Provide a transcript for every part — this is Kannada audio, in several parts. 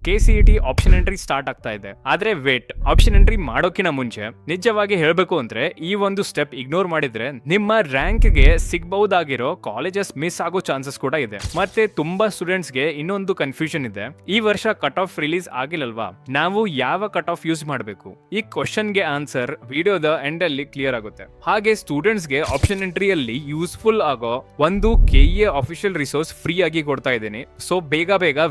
KCET ಆಪ್ಷನ್ ಎಂಟ್ರಿ ಸ್ಟಾರ್ಟ್ ಆಗ್ತಾ ಇದೆ. ಆದ್ರೆ ವೇಟ್, ಆಪ್ಷನ್ ಎಂಟ್ರಿ ಮಾಡೋಕಿನ ಮುಂಚೆ ನಿಜವಾಗಿ ಹೇಳ್ಬೇಕು ಅಂದ್ರೆ ಈ ಒಂದು ಸ್ಟೆಪ್ ಇಗ್ನೋರ್ ಮಾಡಿದ್ರೆ ನಿಮ್ಮ ರ್ಯಾಂಕ್ ಗೆ ಸಿಗಬಹುದಾಗಿರೋ ಕಾಲೇಜಸ್ ಮಿಸ್ ಆಗೋ ಚಾನ್ಸಸ್ ಕೂಡ ಇದೆ. ಮತ್ತೆ ತುಂಬಾ ಸ್ಟೂಡೆಂಟ್ಸ್ ಗೆ ಇನ್ನೊಂದು ಕನ್ಫ್ಯೂಷನ್ ಇದೆ, ಈ ವರ್ಷ ಕಟ್ ಆಫ್ ರಿಲೀಸ್ ಆಗಿಲ್ಲಲ್ವಾ, ನಾವು ಯಾವ ಕಟ್ ಆಫ್ ಯೂಸ್ ಮಾಡಬೇಕು? ಈ ಕ್ವಶನ್ ಗೆ ಆನ್ಸರ್ ವಿಡಿಯೋದ ಎಂಡ್ ಅಲ್ಲಿ ಕ್ಲಿಯರ್ ಆಗುತ್ತೆ. ಹಾಗೆ ಸ್ಟೂಡೆಂಟ್ಸ್ ಗೆ ಆಪ್ಷನ್ ಎಂಟ್ರಿಯಲ್ಲಿ ಯೂಸ್ಫುಲ್ ಆಗೋ ಒಂದು KEA ಅಫಿಷಿಯಲ್ ರಿಸೋರ್ಸ್ ಫ್ರೀ ಆಗಿ ಕೊಡ್ತಾ ಇದ್ದೀನಿ. ಸೊ ಬೇಗ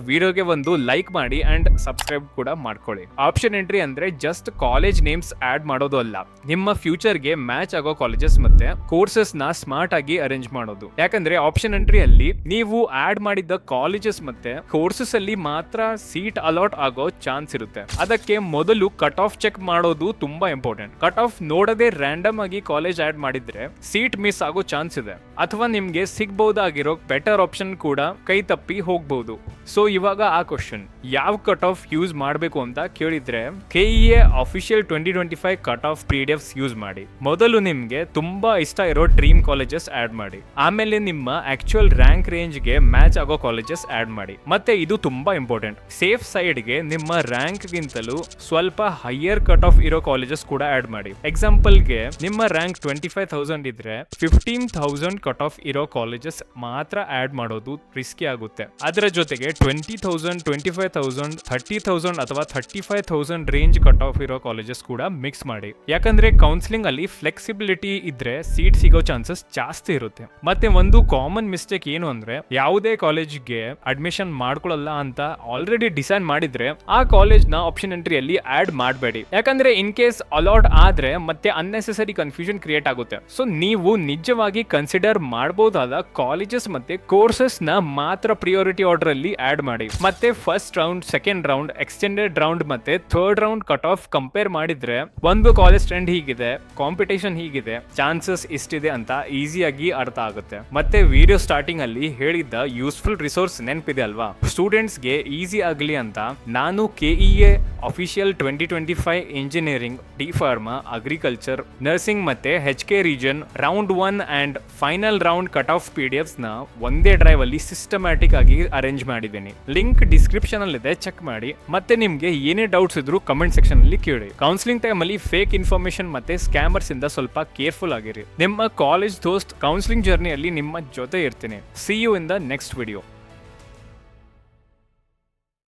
ವಿಡಿಯೋಗೆ ಒಂದು ಲೈಕ್ ಮಾಡಿ ಅಂಡ್ ಸಬ್ಸ್ಕ್ರೈಬ್ ಕೂಡ ಮಾಡ್ಕೊಳ್ಳಿ. ಆಪ್ಷನ್ ಎಂಟ್ರಿ ಅಂದ್ರೆ ಜಸ್ಟ್ ಕಾಲೇಜ್ ನೇಮ್ಸ್ ಆಡ್ ಮಾಡೋದು ಅಲ್ಲ, ನಿಮ್ಮ ಫ್ಯೂಚರ್ ಗೆ ಮ್ಯಾಚ್ ಆಗೋ ಕಾಲೇಜಸ್ ಮತ್ತೆ ಕೋರ್ಸಸ್ ನ ಸ್ಮಾರ್ಟ್ ಆಗಿ ಅರೇಂಜ್ ಮಾಡೋದು. ಯಾಕಂದ್ರೆ ಆಪ್ಷನ್ ಎಂಟ್ರಿ ಅಲ್ಲಿ ನೀವು ಆಡ್ ಮಾಡಿದ ಕಾಲೇಜಸ್ ಮತ್ತೆ ಕೋರ್ಸಸ್ ಅಲ್ಲಿ ಮಾತ್ರ ಸೀಟ್ ಅಲಾಟ್ ಆಗೋ ಚಾನ್ಸ್ ಇರುತ್ತೆ. ಅದಕ್ಕೆ ಮೊದಲು ಕಟ್ ಆಫ್ ಚೆಕ್ ಮಾಡೋದು ತುಂಬಾ ಇಂಪಾರ್ಟೆಂಟ್. ಕಟ್ ಆಫ್ ನೋಡದೆ ರ್ಯಾಂಡಮ್ ಆಗಿ ಕಾಲೇಜ್ ಆಡ್ ಮಾಡಿದ್ರೆ ಸೀಟ್ ಮಿಸ್ ಆಗೋ ಚಾನ್ಸ್ ಇದೆ, ಅಥವಾ ನಿಮ್ಗೆ ಸಿಗಬಹುದಾಗಿರೋ ಬೆಟರ್ ಆಪ್ಷನ್ ಕೂಡ ಕೈ ತಪ್ಪಿ ಹೋಗ್ಬಹುದು. ಸೊ ಇವಾಗ ಆ ಕ್ವಶನ್, ಯಾವ ಕಟ್ ಆಫ್ ಯೂಸ್ ಮಾಡಬೇಕು ಅಂತ ಕೇಳಿದ್ರೆ KEA official 2025 cut off PDFs use ಮಾಡಿ. ಮೊದಲು ನಿಮ್ಗೆ ತುಂಬಾ ಇಷ್ಟ ಇರೋ ಡ್ರೀಮ್ ಕಾಲೇಜಸ್ ಆಡ್ ಮಾಡಿ, ಆಮೇಲೆ ನಿಮ್ಮ ಆಕ್ಚುಯಲ್ ರ್ಯಾಂಕ್ ರೇಂಜ್ ಗೆ ಮ್ಯಾಚ್ ಆಗೋ ಕಾಲೇಜಸ್ ಆಡ್ ಮಾಡಿ. ಮತ್ತೆ ಇದು ತುಂಬಾ ಇಂಪಾರ್ಟೆಂಟ್, ಸೇಫ್ ಸೈಡ್ ಗೆ ನಿಮ್ಮ ರ್ಯಾಂಕ್ ಗಿಂತಲೂ ಸ್ವಲ್ಪ ಹೈಯರ್ ಕಟ್ ಆಫ್ ಇರೋ ಕಾಲೇಜಸ್ ಕೂಡ ಆಡ್ ಮಾಡಿ. ಎಕ್ಸಾಂಪಲ್ ಗೆ ನಿಮ್ಮ ರ್ಯಾಂಕ್ 25,000 ಇದ್ರೆ 15,000 ಕಟ್ ಆಫ್ ಇರೋ ಕಾಲೇಜಸ್ ಮಾತ್ರ ಆಡ್ ಮಾಡೋದು ರಿಸ್ಕಿ ಆಗುತ್ತೆ. ಅದರ ಜೊತೆಗೆ 20,000, 25,000, 30,000 ಅಥವಾ 35,000 ರೇಂಜ್ ಕಟ್ ಆಫ್ ಇರೋ ಕಾಲೇಜಸ್ ಕೂಡ ಮಿಕ್ಸ್ ಮಾಡಿ. ಯಾಕಂದ್ರೆ ಕೌನ್ಸಿಲಿಂಗ್ ಅಲ್ಲಿ ಫ್ಲೆಕ್ಸಿಬಿಲಿಟಿ ಇದ್ರೆ ಸೀಟ್ ಸಿಗೋ ಚಾನ್ಸಸ್ ಜಾಸ್ತಿ ಇರುತ್ತೆ. ಮತ್ತೆ ಒಂದು ಕಾಮನ್ ಮಿಸ್ಟೇಕ್ ಏನು ಅಂದ್ರೆ, ಯಾವುದೇ ಕಾಲೇಜ್ಗೆ ಅಡ್ಮಿಷನ್ ಮಾಡ್ಕೊಳ್ಳಲ್ಲ ಅಂತ ಆಲ್ರೆಡಿ ಡಿಸೈಡ್ ಮಾಡಿದ್ರೆ ಆ ಕಾಲೇಜ್ ನ ಆಪ್ಷನ್ ಎಂಟ್ರಿಯಲ್ಲಿ ಆಡ್ ಮಾಡಬೇಡಿ. ಯಾಕಂದ್ರೆ ಇನ್ ಕೇಸ್ ಅಲಾಟ್ ಆದ್ರೆ ಮತ್ತೆ ಅನ್ನೆಸೆಸರಿ ಕನ್ಫ್ಯೂಷನ್ ಕ್ರಿಯೇಟ್ ಆಗುತ್ತೆ. ಸೊ ನೀವು ನಿಜವಾಗಿ ಕನ್ಸಿಡರ್ ಮಾಡಬಹುದಾದ ಕಾಲೇಜಸ್ ಮತ್ತೆ ಕೋರ್ಸಸ್ ನ ಮಾತ್ರ ಪ್ರಿಯಾರಿಟಿ ಆರ್ಡರ್ ಅಲ್ಲಿ ಆಡ್ ಮಾಡಿ. ಮತ್ತೆ first round, second round, extended round ಮತ್ತೆ third round cut off compare ಮಾಡಿದ್ರೆ ಒಂದು ಕಾಲೇಜ್ ಟ್ರೆಂಡ್ ಹೀಗಿದೆ, ಕಾಂಪಿಟೇಷನ್ ಹೀಗಿದೆ, ಚಾನ್ಸಸ್ ಇಷ್ಟಿದೆ ಅಂತ ಈಸಿಯಾಗಿ ಅರ್ಥ ಆಗುತ್ತೆ. ಮತ್ತೆ ವಿಡಿಯೋ ಸ್ಟಾರ್ಟಿಂಗ್ ಅಲ್ಲಿ ಹೇಳಿದ್ದ ಯೂಸ್ಫುಲ್ ರಿಸೋರ್ಸ್ ನೆನಪಿದೆ ಅಲ್ವಾ? ಸ್ಟೂಡೆಂಟ್ಸ್ ಗೆ ಈಸಿ ಆಗಲಿ ಅಂತ ನಾನು KEA official 2025 engineering, D pharma, agriculture, nursing ಮತ್ತೆ HK region round 1 and final round cut of PDFs ನ ಒಂದೇ ಡ್ರೈವ್ ಅಲ್ಲಿ ಸಿಸ್ಟಮ್ಯಾಟಿಕ್ ಆಗಿ ಅರೇಂಜ್ ಮಾಡಿದ್ದೀನಿ. ಲಿಂಕ್ ಡಿಸ್ಕ್ರಿಪ್ಷನ್ ಅಲ್ಲಿ ಇದೆ, ಚೆಕ್ ಮಾಡಿ. ಮತ್ತೆ ನಿಮ್ಗೆ ಏನೇ ಡೌಟ್ಸ್ ಇದ್ರು ಕಮೆಂಟ್ ಸೆಕ್ಷನ್ ಅಲ್ಲಿ ಕೇಳಿ. ಕೌನ್ಸಿಲಿಂಗ್ ಟೈಮ್ ಅಲ್ಲಿ ಫೇಕ್ ಇನ್ಫಾರ್ಮೇಶನ್ ಮತ್ತೆ ಸ್ಕ್ಯಾಮರ್ಸ್ ಇಂದ ಸ್ವಲ್ಪ ಕೇರ್ಫುಲ್ ಆಗಿರಿ. ನಿಮ್ಮ ಕಾಲೇಜ್ ದೋಸ್ತ್ ಕೌನ್ಸಿಲಿಂಗ್ ಜರ್ನಿಯಲ್ಲಿ ನಿಮ್ಮ ಜೊತೆ ಇರ್ತೀನಿ. See you in the next video.